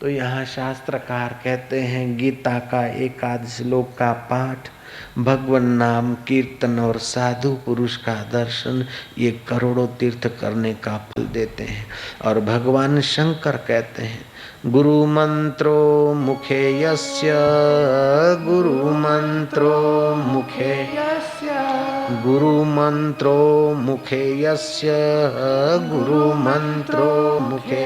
तो यहाँ शास्त्रकार कहते हैं गीता का एकादश श्लोक का पाठ, भगवान नाम कीर्तन और साधु पुरुष का दर्शन ये करोड़ों तीर्थ करने का फल देते हैं। और भगवान शंकर कहते हैं गुरु मंत्रो मुखे यस्य, गुरु मंत्रो मुखे गुरु मंत्रो मुखे यस्य, गुरु मंत्रो मुखे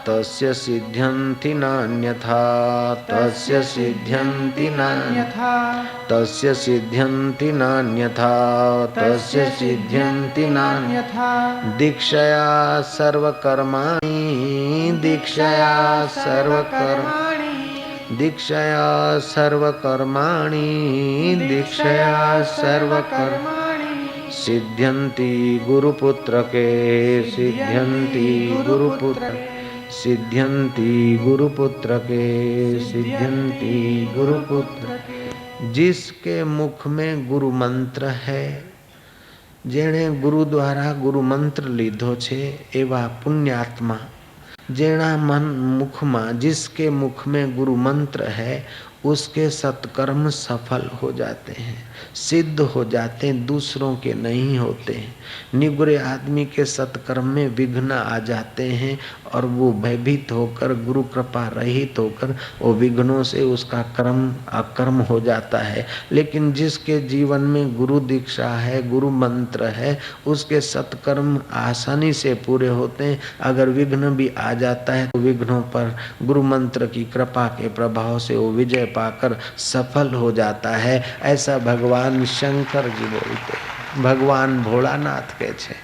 तस्य सिद्ध्यन्ति नान्यथा, तस्य सिद्ध्यन्ति नान्यथा, तस्य सिद्ध्यन्ति नान्यथा, तस्य सिद्ध्यन्ति नान्यथा। दीक्षया सर्वकर्माणि, दीक्षया सर्वकर्माणि, दीक्षया सर्वकर्माणि, दीक्षया सर्वकर्माणि सिद्ध्यन्ति गुरुपुत्र के, सिद्ध्यन्ति गुरुपुत्र, सिद्ध्यन्ति गुरुपुत्र के, सिद्ध्यन्ति गुरुपुत्र के। जिसके मुख में गुरु मंत्र है, जेणे गुरु द्वारा गुरु मंत्र लीधो छे एवा पुण्यात्मा, जेना मन मुख में, जिसके मुख में गुरु मंत्र है उसके सत्कर्म सफल हो जाते हैं, सिद्ध हो जाते हैं, दूसरों के नहीं होते हैं। निगुरे आदमी के सत्कर्म में विघ्न आ जाते हैं और वो भयभीत होकर गुरु कृपा रहित होकर वो विघ्नों से उसका कर्म अकर्म हो जाता है। लेकिन जिसके जीवन में गुरु दीक्षा है, गुरु मंत्र है, उसके सत्कर्म आसानी से पूरे होते हैं। अगर विघ्न भी आ जाता है तो विघ्नों पर गुरु मंत्र की कृपा के प्रभाव से वो विजय पाकर सफल हो जाता है। ऐसा भगवान शंकर जी बोलते हैं, भगवान भोलानाथ के छे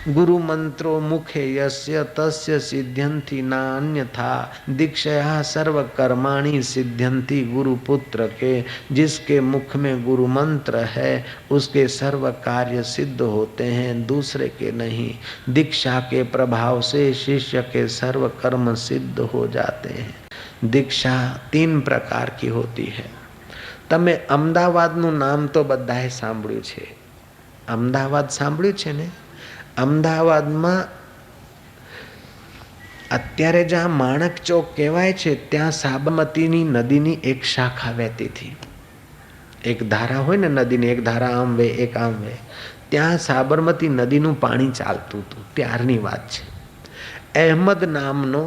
गुरु मंत्रो मुखे यस्य तस्य सिद्ध्यन्ति नान्यथा, दीक्षया सर्व कर्माणि सिद्ध्यन्ति गुरु पुत्र के। जिसके मुख में गुरु मंत्र है उसके सर्व कार्य सिद्ध होते हैं, दूसरे के नहीं। दीक्षा के प्रभाव से शिष्य के सर्व कर्म सिद्ध हो जाते हैं। दीक्षा 3 प्रकार की होती है। તમે અમદાવાદનું નામ તો બધાએ સાંભળ્યું છે, અમદાવાદ સાંભળ્યું છે ને? અમદાવાદમાં અત્યારે જ્યાં માણક ચોક કહેવાય છે ત્યાં સાબરમતીની નદીની એક શાખા વહેતી હતી। એક ધારા હોય ને નદીની, એક ધારા આમ વે એક આમ વે, ત્યાં સાબરમતી નદીનું પાણી ચાલતું હતું, ત્યારની વાત છે। અહેમદ નામનો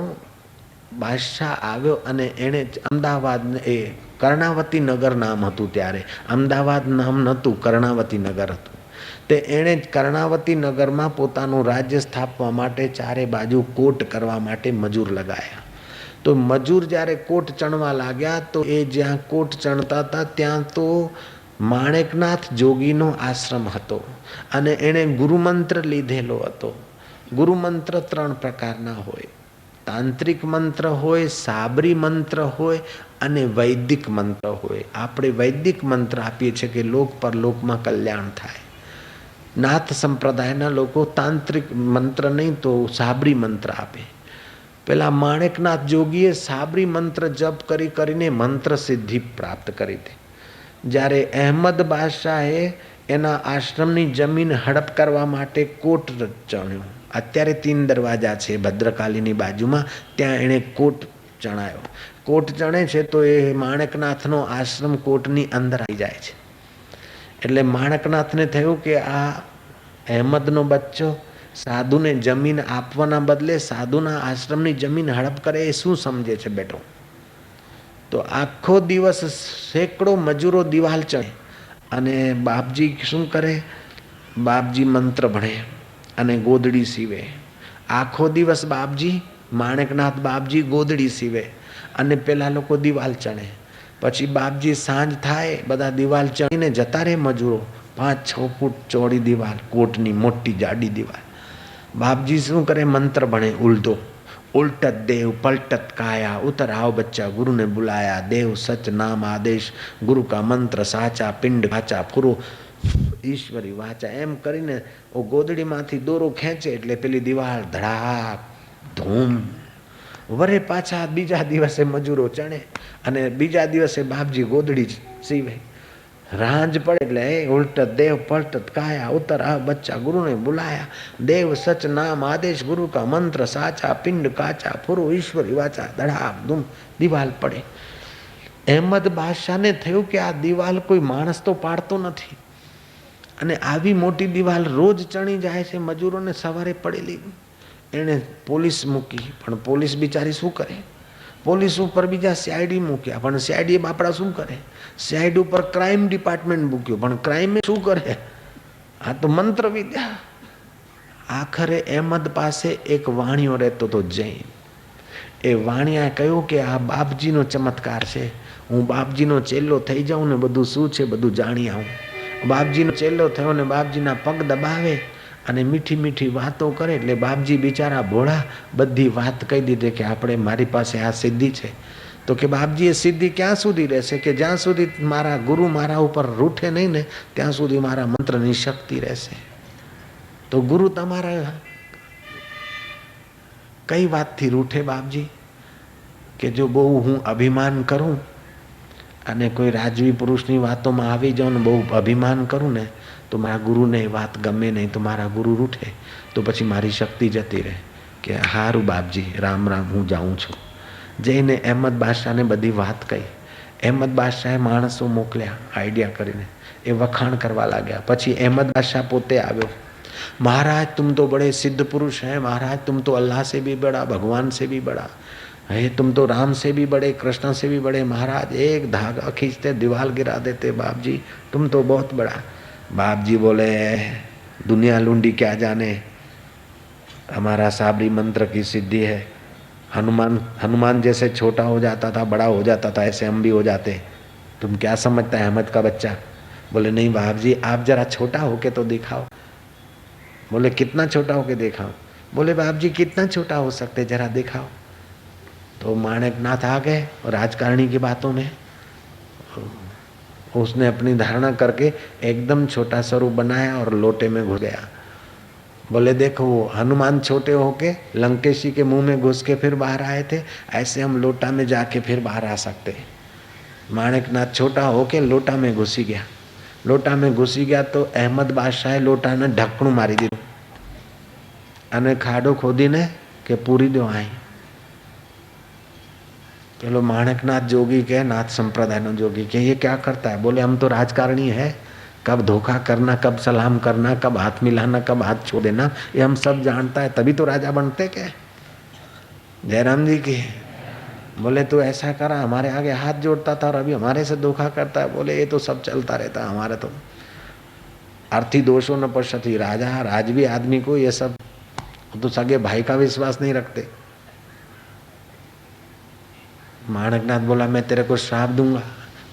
બાદશાહ આવ્યો અને એણે અમદાવાદ એ કર્ણાવતી નગર નામ હતું, ત્યારે અમદાવાદ નામ નહોતું, કર્ણાવતી નગર હતું। તે એણે કર્ણાવતી નગરમાં પોતાનું રાજ્ય સ્થાપવા માટે ચારે બાજુ કોટ કરવા માટે મજૂર લગાયા। તો મજૂર જ્યારે કોટ ચણવા લાગ્યા તો એ જ્યાં કોટ ચણતા હતા ત્યાં તો માણેકનાથ જોગીનો આશ્રમ હતો અને એણે ગુરુમંત્ર લીધેલો હતો। ગુરુમંત્ર 3 પ્રકારના હોય, તાંત્રિક મંત્ર હોય, સાબરી મંત્ર હોય અને વૈદિક મંત્ર હોય। આપણે વૈદિક મંત્ર આપીએ છીએ કે લોક પરલોકમાં કલ્યાણ થાય। નાથ સંપ્રદાયના લોકો તાંત્રિક મંત્ર નહીં તો સાબરી મંત્ર આપે। પેલા માણેકનાથ જોગીએ સાબરી મંત્ર જપ કરી કરીને મંત્ર સિદ્ધિ પ્રાપ્ત કરી હતી। જ્યારે અહેમદ બાદશાહે એના આશ્રમની જમીન હડપ કરવા માટે કોટ ચણ્યો, અત્યારે 3 દરવાજા છે ભદ્રકાલીની બાજુમાં, ત્યાં એણે કોટ ચણાયો। કોટ ચણે છે તો એ માણેકનાથનો આશ્રમ કોટની અંદર આવી જાય છે। એટલે માણકનાથને થયું કે આ અહેમદનો બચ્ચો સાધુને જમીન આપવાના બદલે સાધુના આશ્રમની જમીન હડપ કરે એ શું સમજે છે બેટો? તો આખો દિવસ સેંકડો મજૂરો દિવાલ ચડે અને બાપજી શું કરે? બાપજી મંત્ર ભણે અને ગોદડી સીવે। આખો દિવસ બાપજી, માણેકનાથ બાપજી ગોદડી સીવે અને પેલા લોકો દિવાલ ચણે। પછી બાપજી સાંજ થાય, બધા દિવાલ ચણીને જતા રહે મજૂરો, 5-6 ફૂટ ચોડી દિવાલ, કોટની મોટી જાડી દિવાલ। બાપજી શું કરે? મંત્ર ભણે ઉલટો, उल्टत देव पलटत काया, उतर आओ बच्चा गुरु ने बुलाया, देव सच नाम आदेश, गुरु का मंत्र साचा, पिंड वाचा फुरो ईश्वरी वाचा। एम करीने ओ गोदड़ी मांथी दोरो खेंचे એટલે પેલી દિવાલ ધડાક ધૂમ વરે પાછા બીજા દિવસે મજૂરો ચણે અને બીજા દિવસે બાપજી ગોદડી સીવે। रांझ पड़े એટલે ઉલટ દેવ પલટ કાયા ઉતર આ બચ્ચા ગુરુને बुलाया देव सच नाम आदेश गुरु का मंत्र साचा पिंड काचा पुरु ईश्वरी वाचा धड़ाक धूम દીવાલ પડે। અહેમદ બાદશાહને થયું કે આ દીવાલ કોઈ માણસ તો પાડતો નથી અને આવી મોટી દીવાલ રોજ ચણી જાય છે મજૂરોને સવારે પડેલી। એણે પોલીસ મૂકી પણ પોલીસ બિચારી શું કરે, પોલીસ ઉપર બીજા સીઆઈડી મૂક્યા પણ સીઆઈડી બાપડા શું કરે, સીઆઈડી ઉપર ક્રાઇમ ડિપાર્ટમેન્ટ મૂક્યું પણ ક્રાઇમ શું કરે, આ તો મંત્ર વિદ્યા। આખરે અહેમદ પાસે એક વાણિયો રહેતો હતો જૈન। એ વાણિયાએ કહ્યું કે આ બાપજીનો ચમત્કાર છે, હું બાપજીનો ચેલ્લો થઈ જાઉં ને બધું શું છે બધું જાણી આવું। બાપજીનો ચેલ્લો થયો ને બાપજીના પગ દબાવે અને મીઠી મીઠી વાતો કરે એટલે બાપજી બિચારા ભોળા બધી વાત કહી દીધી કે આપણે મારી પાસે આ સિદ્ધિ છે। તો કે બાપજી એ સિદ્ધિ ક્યાં સુધી રહેશે કે જ્યાં સુધી મારા ગુરુ મારા ઉપર રૂઠે નહીં ને ત્યાં સુધી મારા મંત્રની શક્તિ રહેશે। તો ગુરુ તમારા કઈ વાતથી રૂઠે બાપજી કે જો બહુ હું અભિમાન કરું અને કોઈ રાજવી પુરુષની વાતોમાં આવી જાઉં ને બહુ અભિમાન કરું ને તો મારા ગુરુને એ વાત ગમે નહીં તો મારા ગુરુ રૂઠે તો પછી મારી શક્તિ જતી રહે કે હારું બાપજી રામ રામ હું જાઉં છું। જઈને અહેમદ બાદશાહને બધી વાત કહી। અહેમદ બાદશાહે માણસો મોકલ્યા આઈડિયા કરીને, એ વખાણ કરવા લાગ્યા। પછી અહેમદ બાદશાહ પોતે આવ્યો, महाराज तुम तो बड़े सिद्ध पुरुष हैं, महाराज तुम तो अल्लाह से भी बड़ा भगवान से भी बड़ा है, तुम तो राम से भी बड़े कृष्ण से भी बड़े, महाराज एक धागा खींचते दीवार गिरा देते, बाप जी तुम तो बहुत बड़ा। बाप जी बोले दुनिया लूंडी क्या जाने, हमारा साबरी मंत्र की सिद्धि है। हनुमान जैसे छोटा हो जाता था बड़ा हो जाता था ऐसे हम भी हो जाते, तुम क्या समझता है अहमद का बच्चा। बोले नहीं बाप जी आप जरा छोटा होके तो दिखाओ। बोले कितना छोटा होके दिखाओ। बोले बाप जी कितना छोटा हो सकते जरा दिखाओ। तो माणिकनाथ आ गए और राजकारणी की बातों में उसने अपनी धारणा करके एकदम छोटा स्वरूप बनाया और लोटे में घुस गया। बोले देखो वो हनुमान छोटे होके लंकेशी के मुंह में घुस के फिर बाहर आए थे, ऐसे हम लोटा में जाके फिर बाहर आ सकते। माणिकनाथ छोटा होके लोटा में घुसी गया। लोटा में घुसी गया तो अहमद बादशाहे लोटाने ढक्कणું મારી દીધું અને ખાડો ખોદીને કે પૂરી દો આઈ। चलो माणिकनाथ जोगी के नाथ संप्रदाय नो जोगी के ये क्या करता है। बोले हम तो राजकारणी है, कब धोखा करना कब सलाम करना कब हाथ मिलाना कब हाथ छोड़ देना ये हम सब जानता है, तभी तो राजा बनते क्या। जयराम जी की। बोले तू ऐसा करा हमारे आगे हाथ जोड़ता था और अभी हमारे से धोखा करता है। बोले ये तो सब चलता रहता है हमारे तो अर्थी दोषों न पश्यति, राजा राजवी आदमी को ये सब तो सगे भाई का विश्वास नहीं रखते। माणिकनाथ बोला मैं तेरे को श्राप दूंगा।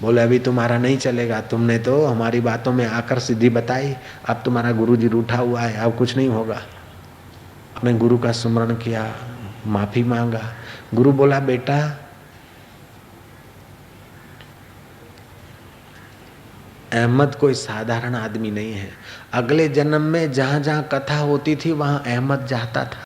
बोले अभी तुम्हारा नहीं चलेगा, तुमने तो हमारी बातों में आकर सिद्धि बताई, अब तुम्हारा गुरु जी रूठा हुआ है, अब कुछ नहीं होगा। अपने गुरु का स्मरण किया, माफी मांगा। गुरु बोला बेटा अहमद कोई साधारण आदमी नहीं है, अगले जन्म में जहाँ जहाँ कथा होती थी वहाँ अहमद जाता था,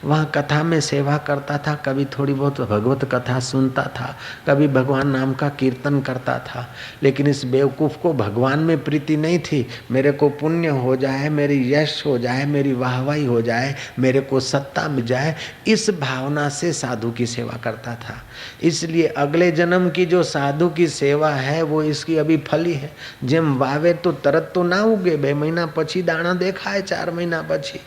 वहाँ कथा में सेवा करता था, कभी थोड़ी बहुत भगवत कथा सुनता था, कभी भगवान नाम का कीर्तन करता था। लेकिन इस बेवकूफ़ को भगवान में प्रीति नहीं थी, मेरे को पुण्य हो जाए, मेरी यश हो जाए, मेरी वाहवाही हो जाए, मेरे को सत्ता मिल जाए, इस भावना से साधु की सेवा करता था। इसलिए अगले जन्म की जो साधु की सेवा है वो इसकी अभी फली है। जेम वावे तो तरत तो ना उगे, 2 महीना પછી દાણા દેખાય, 4 મહિના પછી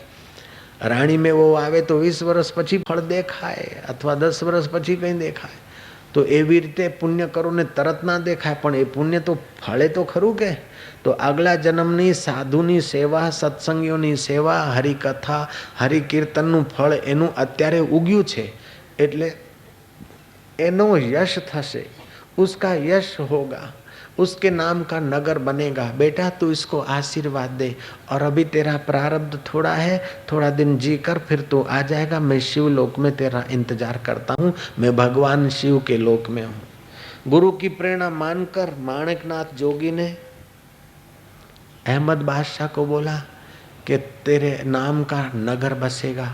રાણી મેવો આવે તો 20 વર્ષ પછી ફળ દેખાય અથવા 10 વર્ષ પછી કંઈ દેખાય। તો એવી રીતે પુણ્ય કરો ને તરત ના દેખાય, પણ એ પુણ્ય તો ફળે તો ખરું કે। તો આગલા જન્મની સાધુની સેવા, સત્સંગીઓની સેવા, હરિકથા, હરિકીર્તનનું ફળ એનું અત્યારે ઉગ્યું છે એટલે એનો यश થશે, उसका यश होगा, उसके नाम का नगर बनेगा। बेटा तू इसको आशीर्वाद दे और अभी तेरा प्रारब्ध थोड़ा है, थोड़ा दिन जी कर फिर तू आ जाएगा। मैं शिव लोक में तेरा इंतजार करता हूँ, मैं भगवान शिव के लोक में हूँ। गुरु की प्रेरणा मानकर माणिकनाथ जोगी ने अहमद बादशाह को बोला कि तेरे नाम का नगर बसेगा,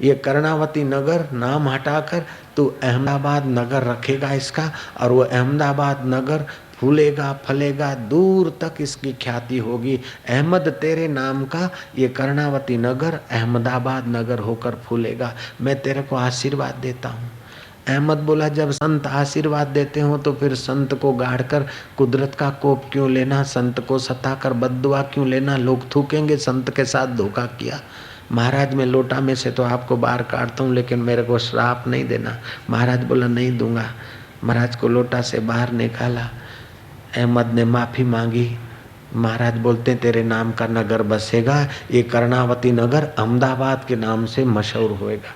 ये कर्णावती नगर नाम हटाकर तू अहमदाबाद नगर रखेगा इसका, और वो अहमदाबाद नगर फूलेगा फलेगा, दूर तक इसकी ख्याति होगी। अहमद तेरे नाम का ये कर्णावती नगर अहमदाबाद नगर होकर फूलेगा। मैं तेरे को आशीर्वाद देता हूँ। अहमद बोला, जब संत आशीर्वाद देते हो तो फिर संत को गाड़कर कुदरत का कोप क्यों लेना, संत को सताकर बद्दुआ क्यों लेना, लोग थूकेंगे संत के साथ धोखा किया। महाराज मैं लोटा में से तो आपको बाहर काटता हूँ, लेकिन मेरे को श्राप नहीं देना। महाराज बोला, नहीं दूंगा। महाराज को लोटा से बाहर निकाला। अहमद ने माफ़ी मांगी। महाराज बोलते, तेरे नाम का नगर बसेगा, ये कर्णावती नगर अहमदाबाद के नाम से मशहूर होएगा।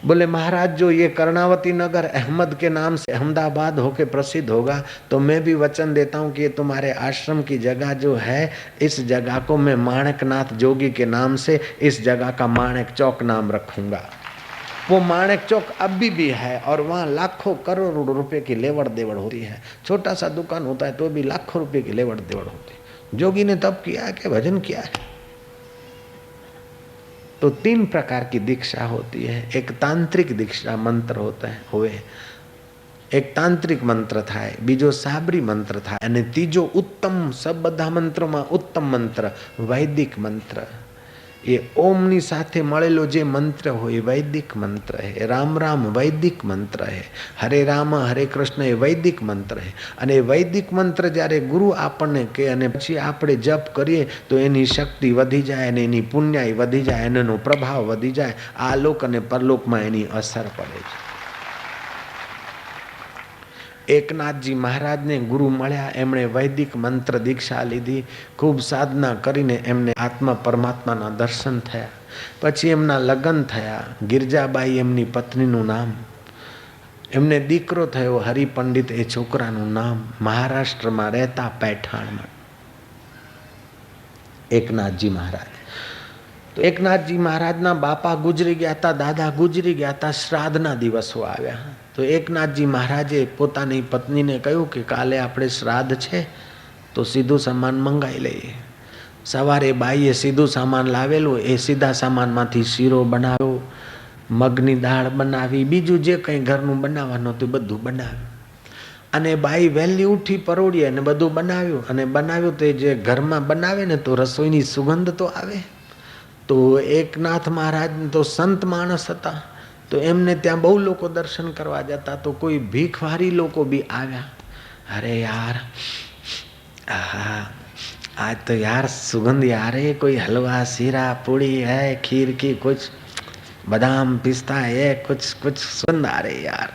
बोले, महाराज जो ये कर्णावती नगर अहमद के नाम से अहमदाबाद होके प्रसिद्ध होगा, तो मैं भी वचन देता हूँ कि ये तुम्हारे आश्रम की जगह जो है, इस जगह को मैं माणकनाथ जोगी के नाम से इस जगह का माणक चौक नाम रखूंगा। वो माणक चौक अभी भी है और वहाँ लाखों करोड़ों रुपए की लेवड़ देवड़ होती है। छोटा सा दुकान होता है तो भी लाखों रुपए की लेवड़ देवड़ होती है। जोगी ने तब किया है कि भजन किया है। तो 3 प्रकार की दीक्षा होती है। एक तांत्रिक दीक्षा मंत्र होता है हुए, एक तांत्रिक मंत्र था, बीजो साबरी मंत्र था, અને तीजो उत्तम सब બધા મંત્રોમાં उत्तम मंत्र वैदिक मंत्र। ये ओमनी साथे મળેલો જે મંત્ર હોય વૈદિક મંત્ર है। राम राम वैदिक मंत्र है। हरे राम हरे कृष्ण એ વૈદિક મંત્ર है। અને વૈદિક મંત્ર જ્યારે ગુરુ આપણને કે અને પછી આપણે જપ કરીએ તો એની શક્તિ વધી જાય અને એની પુણ્યાઈ વધી જાય અને એનો પ્રભાવ વધી જાય। આ લોક અને પરલોકમાં એની અસર પડે છે। એકનાથજી મહારાજને ગુરુ મળ્યા, એમણે વૈદિક મંત્ર દીક્ષા લીધી, ખૂબ સાધના કરીને એમને આત્મા પરમાત્માના દર્શન થયા। પછી એમના લગ્ન થયા। ગિરજાબાઈ એમની પત્નીનું નામ, એમને દીકરો થયો હરિપંડિત એ છોકરાનું નામ। મહારાષ્ટ્રમાં રહેતા पैठाणમાં એકનાથજી મહારાજ। તો એકનાથજી મહારાજના બાપા ગુજરી ગયા હતા, દાદા ગુજરી ગયા હતા। શ્રાદ્ધના દિવસો આવ્યા તો એકનાથજી મહારાજે પોતાની પત્નીને કહ્યું કે કાલે આપણે શ્રાદ્ધ છે તો સીધું સામાન મંગાવી લઈએ। સવારે બાઈએ સીધું સામાન લાવેલું, એ સીધા સામાનમાંથી શીરો બનાવ્યો, મગની દાળ બનાવી, બીજું જે કંઈ ઘરનું બનાવવાનું હતું બધું બનાવ્યું। અને બાઈ વહેલી ઉઠી પરોળી અને બધું બનાવ્યું। અને બનાવ્યું તે જે ઘરમાં બનાવે ને તો રસોઈની સુગંધ તો આવે। તો એકનાથ મહારાજ તો સંત માણસ હતા, તો એમને ત્યાં બહુ લોકો દર્શન કરવા જતા, તો કોઈ ભીખવારી લોકો બી આવ્યા। અરે યાર, આहा आज तो यार सुगंध यार है, कोई हलवा सीरा पूड़ी है, खीर की कुछ बादाम पिस्ता है, कुछ सुगंध आ रही यार।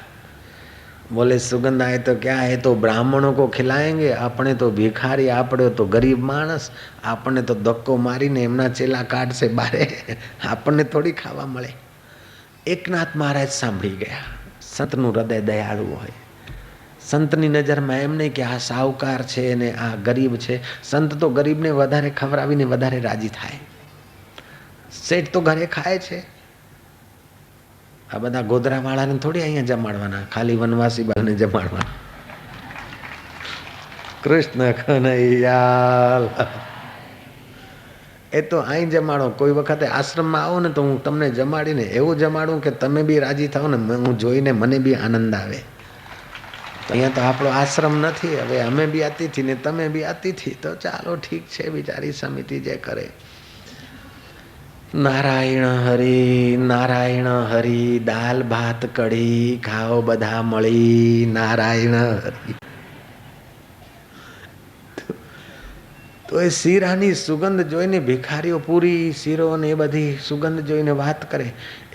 बोले सुगंध आए तो क्या है, तो ब्राह्मणों को खिलाएंगे, अपने तो भिखारी, आपने तो गरीब मानस, आपने तो धक्को मारीने एमना चेला काट से बारे, आपने थोड़ी खावा मळे। एकनाथ महाराज सांभળી ગયા। સંતનું હૃદય દયાળુ હોય। સંતની નજરમાં એમ નહીં કે આ સાહુકાર છે ને આ ગરીબ છે। સંત તો ગરીબને વધારે ખવડાવીને વધારે રાજી થાય। શેઠ તો ઘરે ખાય છે, આ બધા ગોધરાવાળાને થોડી અહીંયા જમાડવાના, ખાલી વનવાસી બાને જમાડવાના। કૃષ્ણ કનૈયા એ તો અહીં જમાડો। કોઈ વખતે આશ્રમમાં આવો ને તો હું તમને જમાડીને એવું જમાડું કે તમે બી રાજી થાવ ને હું જોઈને મને બી આનંદ આવે। તો અહીંયા તો આપણો આશ્રમ નથી, હવે અમે બી અતિથિ ને તમે બી અતિથિ, તો ચાલો ઠીક છે, બિચારી સમિતિ જે કરે। નારાયણ હરિ દાલ ભાત કઢી ખાઓ બધા મળી, નારાયણ હરિ। તો એ શીરાની સુગંધ જોઈને ભિખારીઓ પૂરી શીરો ને એ બધી સુગંધ જોઈને વાત કરે।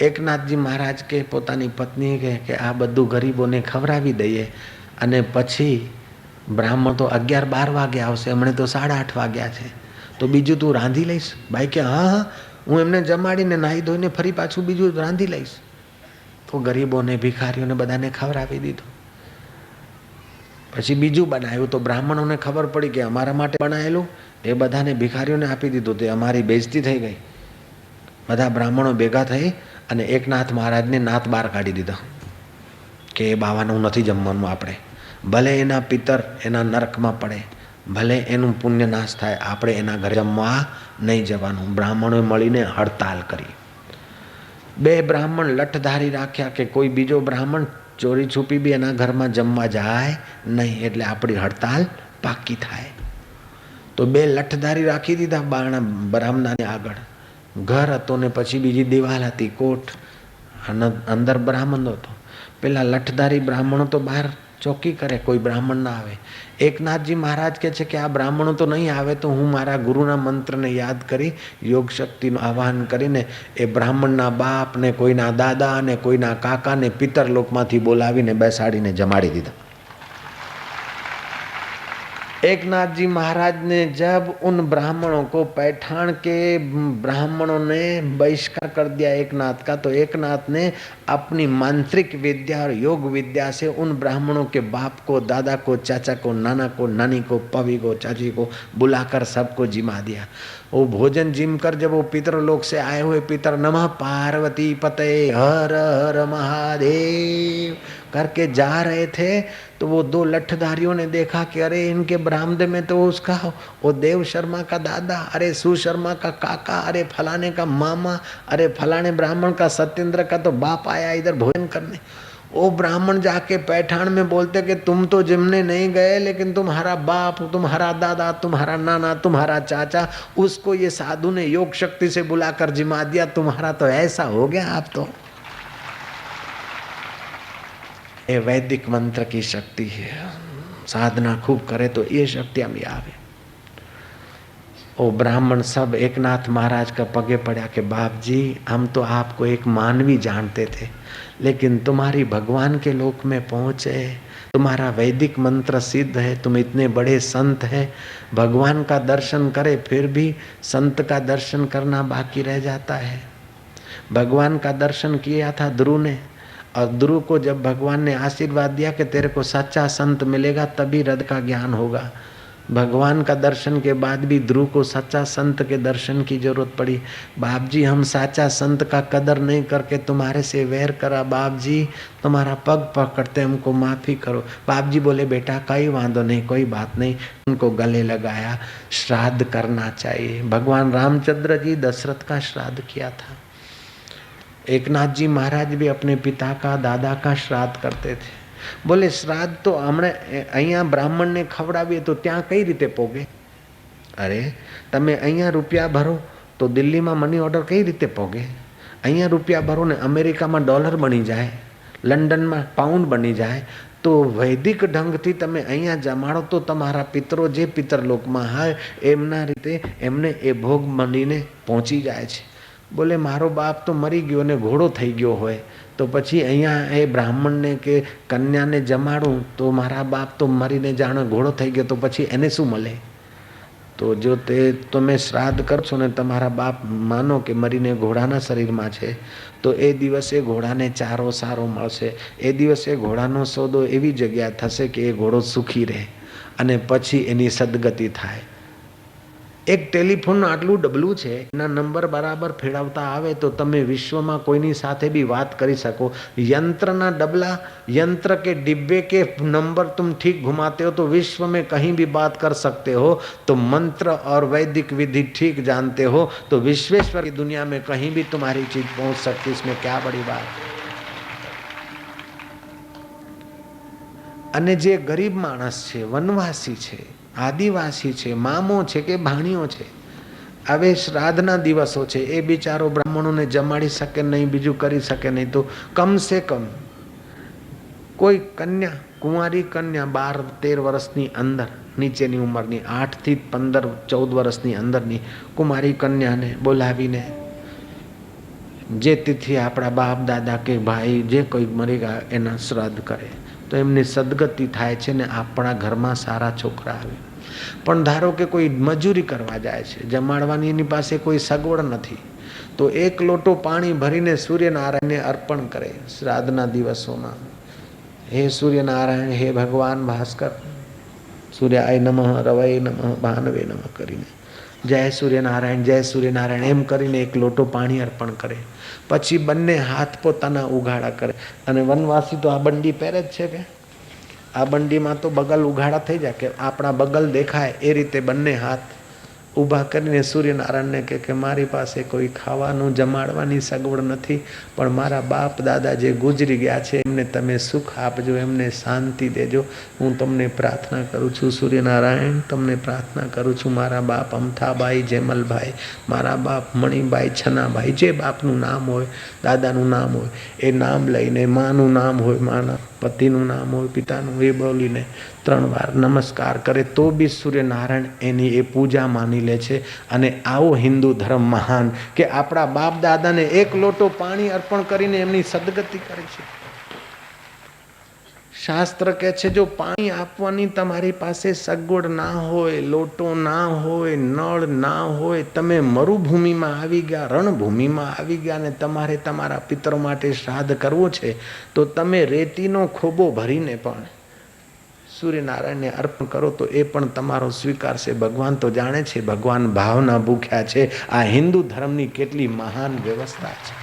એકનાથજી મહારાજ કે પોતાની પત્ની કે આ બધું ગરીબોને ખવડાવી દઈએ અને પછી બ્રાહ્મણ તો 11-12 વાગે આવશે, હમણે તો 8:30 વાગ્યા છે, તો બીજું તું રાંધી લઈશ? ભાઈ કે હા હા, હું એમને જમાડીને નાહી ધોઈને ફરી પાછું બીજું રાંધી લઈશ। તો ગરીબોને ભિખારીઓને બધાને ખવડાવી દીધું। પછી બીજું બનાવ્યું તો બ્રાહ્મણોને ખબર પડી કે અમારા માટે બનાવેલું એ બધાને ભિખારીઓને આપી દીધું, તે અમારી બેઇજ્જતી થઈ ગઈ। બધા બ્રાહ્મણો ભેગા થઈ અને એકનાથ મહારાજને નાત બહાર કાઢી દીધા કે એ બાવાનું નથી જમવાનું। આપણે ભલે એના પિતર એના નરકમાં પડે, ભલે એનું પુણ્ય નાશ થાય, આપણે એના ઘરે જમવા નહીં જવાનું। બ્રાહ્મણોએ મળીને હડતાલ કરી। 2 બ્રાહ્મણ લઠધારી રાખ્યા કે કોઈ બીજો બ્રાહ્મણ ચોરી છુપી બી એના ઘરમાં જમવા જાય નહીં, એટલે આપણી હડતાલ પાકી થાય. તો 2 લઠધારી રાખી દીધા બારણા બ્રાહ્મણાની આગળ. ઘર હતો ને પછી બીજી દિવાલ હતી, કોટ, અને અંદર બ્રાહ્મણ હતો. પેલા લઠધારી બ્રાહ્મણો તો બહાર ચોકી કરે, કોઈ બ્રાહ્મણ ના આવે. એકનાથજી મહારાજ કહે છે કે આ બ્રાહ્મણો તો નહીં આવે તો હું મારા ગુરુના મંત્રને યાદ કરી યોગ શક્તિનું આવાહન કરીને એ બ્રાહ્મણના બાપ ને કોઈના દાદા ને કોઈના કાકા ને પિતરલોકમાંથી બોલાવીને બેસાડીને જમાડી દીધા. एकनाथ जी महाराज ने जब उन ब्राह्मणों को, पैठान के ब्राह्मणों ने बहिष्कार कर दिया एकनाथ का, तो एकनाथ ने अपनी मांत्रिक विद्या और योग विद्या से उन ब्राह्मणों के बाप को, दादा को, चाचा को, नाना को, नानी को, पवी को, चाची को बुलाकर सबको जिमा दिया. वो भोजन जिम कर जब वो पितरलोक से आए हुए पितर नमः पार्वती पते हर हर महादेव करके जा रहे थे, तो वो 2 लठधारियों ने देखा कि अरे इनके बरामदे में तो उसका वो देव शर्मा का दादा, अरे सु शर्मा का काका, अरे फलाने का मामा, अरे फलाने ब्राह्मण का सत्येंद्र का तो बाप आया इधर भोजन करने. वो ब्राह्मण जाके पैठान में बोलते कि तुम तो जिमने नहीं गए, लेकिन तुम्हारा बाप, तुम्हारा दादा, तुम्हारा नाना, तुम्हारा चाचा, उसको ये साधु ने योग शक्ति से बुलाकर जिमा दिया. तुम्हारा तो ऐसा हो गया. आप तो ये वैदिक मंत्र की शक्ति है. साधना खूब करे तो ये शक्ति हम आवे. वो ब्राह्मण सब एकनाथ महाराज का पगे पड़ा कि बाप जी, हम तो आपको एक मानवी जानते थे, लेकिन तुम्हारी भगवान के लोक में पहुँचे, तुम्हारा वैदिक मंत्र सिद्ध है, तुम इतने बड़े संत हैं, भगवान का दर्शन करे फिर भी संत का दर्शन करना बाकी रह जाता है. भगवान का दर्शन किया था ध्रुव ने, और ध्रुव को जब भगवान ने आशीर्वाद दिया कि तेरे को सच्चा संत मिलेगा तभी हृदय का ज्ञान होगा, भगवान का दर्शन के बाद भी ध्रुव को सच्चा संत के दर्शन की जरूरत पड़ी. बाप जी, हम सच्चा संत का कदर नहीं करके तुम्हारे से वैर करा. बाप जी, तुम्हारा पग पकड़ते हमको माफ़ी करो. बाप जी बोले बेटा कई वांदो नहीं, कोई बात नहीं. उनको गले लगाया. श्राद्ध करना चाहिए. भगवान रामचंद्र जी दशरथ का श्राद्ध किया था. एकनाथ जी महाराज भी अपने पिता का, दादा का श्राद्ध करते थे. बोले श्राद्ध तो हमने અહીંયા બ્રાહ્મણને ખવડાવીએ તો ત્યાં કઈ રીતે પોગે? અરે તમે અહીંયા રૂપિયા ભરો તો દિલ્હીમાં મની ઓર્ડર કઈ રીતે પોગે? અહીંયા રૂપિયા ભરો ને અમેરિકામાં ડોલર બની જાય, લંડનમાં પાઉન્ડ બની જાય. તો વૈદિક ઢંગથી તમે અહીંયા જમાડો તો તમારા પિતરો જે પિતરલોકમાં હોય એમના રીતે એમને એ ભોગ બનીને પહોંચી જાય છે. બોલે મારો બાપ તો મરી ગયો ને ઘોડો થઈ ગયો હોય તો પછી અહીંયા એ બ્રાહ્મણને કે કન્યાને જમાડું તો મારા બાપ તો મરીને જાણે ઘોડો થઈ ગયો તો પછી એને શું મળે? તો જો તે તમે શ્રાદ્ધ કરશો ને તમારા બાપ માનો કે મરીને ઘોડાના શરીરમાં છે તો એ દિવસે ઘોડાને ચારો સારો મળશે. એ દિવસે ઘોડાનો સોદો એવી જગ્યા થશે કે એ ઘોડો સુખી રહે અને પછી એની સદગતિ થાય. એક ટેલિફોન આટલું ડબલું છે, એના નંબર બરાબર ફેરવતા આવે તો તમે વિશ્વમાં કોઈની સાથે भी વાત કરી શકો. यंत्रना डबला, यंत्र के डिब्बे के नंबर तुम ठीक घुमाते हो तो विश्व में कहीं भी बात कर सकते हो. तो मंत्र और वैदिक विधि ठीक जानते हो तो विश्वेश्वर की दुनिया में कहीं भी तुम्हारी चीज पहुंच सकती. इसमें क्या बड़ी बात? અને જે ગરીબ માણસ છે, વનવાસી છે, આદિવાસી છે, મામો છે કે ભાણીઓ છે, હવે શ્રાદ્ધના દિવસો છે, એ બિચારો બ્રાહ્મણોને જમાડી શકે નહીં, બીજું કરી શકે નહીં, તો કમ સે કમ કોઈ કન્યા, કુંવારી કન્યા 12-13 વર્ષની અંદર નીચેની ઉંમરની, 8 થી 15-14 વર્ષની અંદરની કુમારી કન્યાને બોલાવીને જે તિથિ આપણા બાપ દાદા કે ભાઈ જે કોઈ મરી ગયા એના શ્રાદ્ધ કરે તો એમની સદગતિ થાય છે ને આપણા ઘરમાં સારા છોકરા આવે. પણ ધારો કે કોઈ મજૂરી કરવા જાય છે, જમાડવાની એની પાસે કોઈ સગવડ નથી, તો 1 લોટો પાણી ભરીને સૂર્યનારાયણને અર્પણ કરે શ્રાદ્ધના દિવસોમાં. હે સૂર્યનારાયણ, હે ભગવાન ભાસ્કર, સૂર્યાય નમઃ, રવૈ નમઃ, ભાનવે નમઃ કરીને જય સૂર્યનારાયણ એમ કરીને 1 લોટો પાણી અર્પણ કરે. પછી બંને હાથ પોતાના ઉઘાડા કરે. અને વનવાસી તો આ બંડી પહેરે જ છે કે આ બંડીમાં તો બગલ ઉઘાડા થઈ જાય કે આપણા બગલ દેખાય એ રીતે બંને હાથ ઊભા કરીને સૂર્યનારાયણને કહે કે મારી પાસે કોઈ ખાવાનું જમાડવાની સગવડ નથી, પણ મારા બાપ દાદા જે ગુજરી ગયા છે એમને તમે સુખ આપજો, એમને શાંતિ દેજો. હું તમને પ્રાર્થના કરું છું સૂર્યનારાયણ, તમને પ્રાર્થના કરું છું. મારા બાપ અમથાભાઈ, જેમલભાઈ, મારા બાપ મણિભાઈ, છનાભાઈ, જે બાપનું નામ હોય, દાદાનું નામ હોય એ નામ લઈને, માનું નામ હોય, માના પતિનું નામ હોય, પિતાનું, એ બોલીને 3 વાર નમસ્કાર કરે તો બી સૂર્યનારાયણ એની એ પૂજા માની લે છે. અને આવો હિન્દુ ધર્મ મહાન કે આપણા બાપ દાદાને 1 લોટો પાણી અર્પણ કરીને એમની સદગતિ કરે છે. શાસ્ત્ર કહે છે જો પાણી આપવાની તમારી પાસે સગવડ ના હોય, લોટો ના હોય, નળ ના હોય, તમે મરુભૂમિમાં આવી ગયા, રણભૂમિમાં આવી ગયા અને તમારે તમારા પિતરો માટે શ્રાદ્ધ કરવો છે, તો તમે રેતીનો ખોબો ભરીને પણ સૂર્યનારાયણને અર્પણ કરો તો એ પણ તમારો સ્વીકારશે. ભગવાન તો જાણે છે, ભગવાન ભાવના ભૂખ્યા છે. આ હિન્દુ ધર્મની કેટલી મહાન વ્યવસ્થા છે.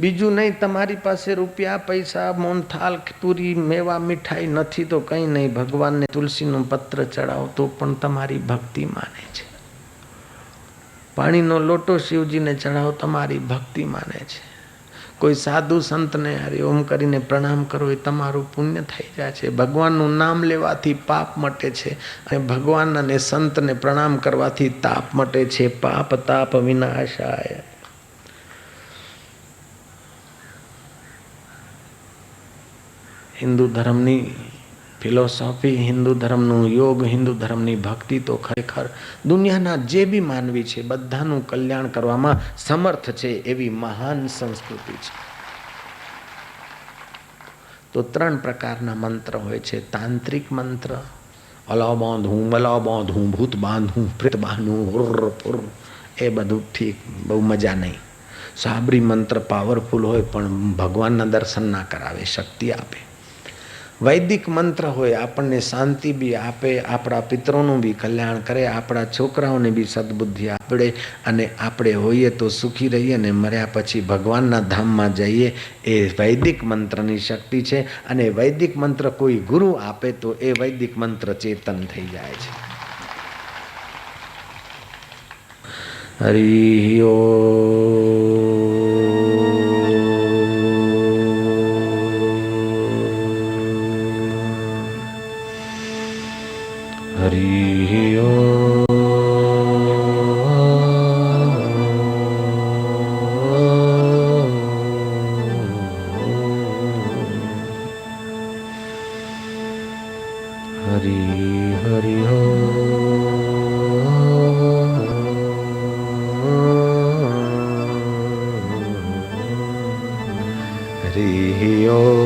બીજું નહીં, તમારી પાસે રૂપિયા, પૈસા, મોનથાલ, પૂરી, મેવા, મીઠાઈ નથી તો કંઈ નહીં, ભગવાનને તુલસીનો પત્ર ચડાવો તો પણ તમારી ભક્તિ માને છે. પાણીનો લોટો શિવજીને ચડાવો, તમારી ભક્તિ માને છે. કોઈ સાધુ સંતને હરિઓમ કરીને પ્રણામ કરો એ તમારું પુણ્ય થઈ જાય છે. ભગવાનનું નામ લેવાથી પાપ મટે છે અને ભગવાન અને સંતને પ્રણામ કરવાથી તાપ મટે છે. પાપ તાપ વિનાશાય. હિન્દુ ધર્મની ફિલોસોફી, હિન્દુ ધર્મનું યોગ, હિન્દુ ધર્મની ભક્તિ તો ખરેખર દુનિયાના જે બી માનવી છે બધાનું કલ્યાણ કરવામાં સમર્થ છે એવી મહાન સંસ્કૃતિ છે. તો 3 પ્રકારના મંત્ર હોય છે. તાંત્રિક મંત્ર, અલા બાંધું, ભૂત બાંધું, પ્રેત બાંધું, એ બધું ઠીક, બહુ મજા નહીં. સાબરી મંત્ર પાવરફુલ હોય પણ ભગવાનના દર્શન ના કરાવે, શક્તિ આપે. વૈદિક મંત્ર હોય, આપણને શાંતિ બી આપે, આપણા પિતરોનું બી કલ્યાણ કરે, આપણા છોકરાઓને બી સદબુદ્ધિ આપે અને આપણે હોઈએ તો સુખી રહીએ અને મર્યા પછી ભગવાનના ધામમાં જઈએ. એ વૈદિક મંત્રની શક્તિ છે. અને વૈદિક મંત્ર કોઈ ગુરુ આપે તો એ વૈદિક મંત્ર ચેતન થઈ જાય છે. હરિ ઓમ. હરિ ઓમ. હરિ હરિ હરિ ઓમ.